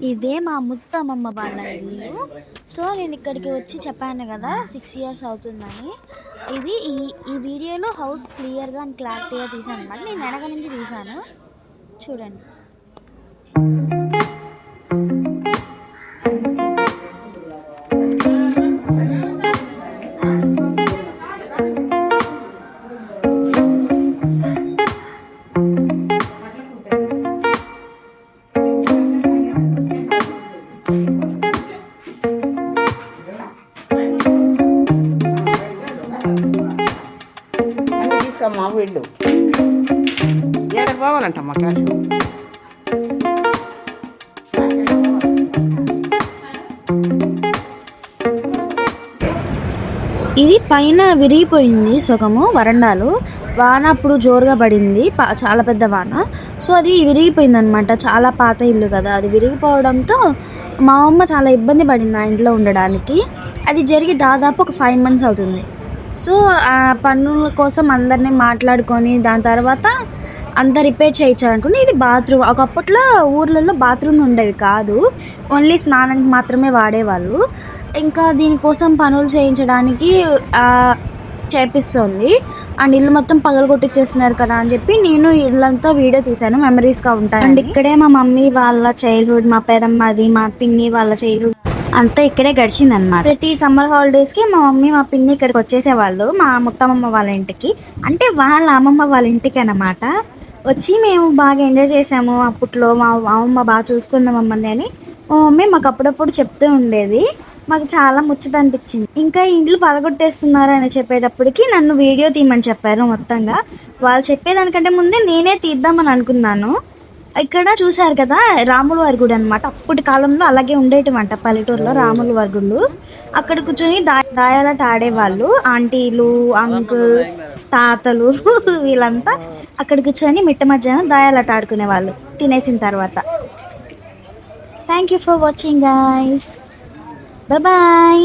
ఇదే మా ముత్తమ్మమ్మ వాళ్ళ ఇల్లు. సో నేను ఇక్కడికి వచ్చి చెప్పాను కదా 6 ఇయర్స్ అవుతుందని. ఇది ఈ వీడియోలో హౌస్ క్లియర్గా అండ్ క్లారిటీగా తీసాను అనమాట. నేను వెనక నుంచి తీసాను, చూడండి. మా వీళ్ళు ఎక్కడికి పోవాలంటమ్మా క్యాష్. ఇది పైన విరిగిపోయింది సగము వరండాలు. వాన అప్పుడు జోరుగా పడింది, చాలా పెద్ద వాన. సో అది విరిగిపోయింది అనమాట. చాలా పాత ఇల్లు కదా, అది విరిగిపోవడంతో మా అమ్మ చాలా ఇబ్బంది పడింది ఆ ఇంట్లో ఉండడానికి. అది జరిగి దాదాపు ఒక 5 months అవుతుంది. సో ఆ పనుల కోసం అందరినీ మాట్లాడుకొని దాని తర్వాత అంతా రిపేర్ చేయించాలనుకుంటే ఇది బాత్రూమ్. ఒకప్పట్లో ఊర్లలో బాత్రూమ్ ఉండేవి కాదు, ఓన్లీ స్నానానికి మాత్రమే వాడేవాళ్ళు. ఇంకా దీనికోసం పనులు చేయించడానికి చేపిస్తుంది. అండ్ ఇల్లు మొత్తం పగలగొట్టిచ్చేస్తున్నారు కదా అని చెప్పి నేను ఇల్లంతా వీడియో తీశాను, మెమరీస్గా ఉంటాయి. అండ్ ఇక్కడే మా మమ్మీ వాళ్ళ చైల్డ్హుడ్, మా పెదమ్మది, మా పిన్ని వాళ్ళ చైల్డ్హుడ్ అంతా ఇక్కడే గడిచింది అనమాట. ప్రతి సమ్మర్ హాలిడేస్కి మా మమ్మీ మా పిన్ని ఇక్కడికి వచ్చేసేవాళ్ళు, మా ముత్తమ్మమ్మ వాళ్ళ ఇంటికి, అంటే వాళ్ళ అమ్మమ్మ వాళ్ళ ఇంటికి అన్నమాట. వచ్చి మేము బాగా ఎంజాయ్ చేసాము. అప్పట్లో మా అమ్మమ్మ బాగా చూసుకుంది మమ్మల్ని అని మా మమ్మీ మాకు అప్పుడప్పుడు చెప్తూ ఉండేది. మాకు చాలా ముచ్చట అనిపించింది. ఇంకా ఇండ్లు పలగొట్టేస్తున్నారు అని చెప్పేటప్పటికి నన్ను వీడియో తీయమని చెప్పారు. మొత్తంగా వాళ్ళు చెప్పేదానికంటే ముందే నేనే తీద్దామని అనుకున్నాను. ఇక్కడ చూసారు కదా రాముల వారి గుడి అనమాట. అప్పటి కాలంలో అలాగే ఉండేటివంట పల్లెటూరులో రాముల వారి గుళ్ళు. అక్కడ కూర్చొని దాయాలట ఆడేవాళ్ళు, ఆంటీలు, అంకుల్స్, తాతలు వీళ్ళంతా అక్కడ కూర్చొని మిట్ట మధ్యాహ్నం దాయాలట ఆడుకునే వాళ్ళు తినేసిన తర్వాత. Thank you for watching guys, bye.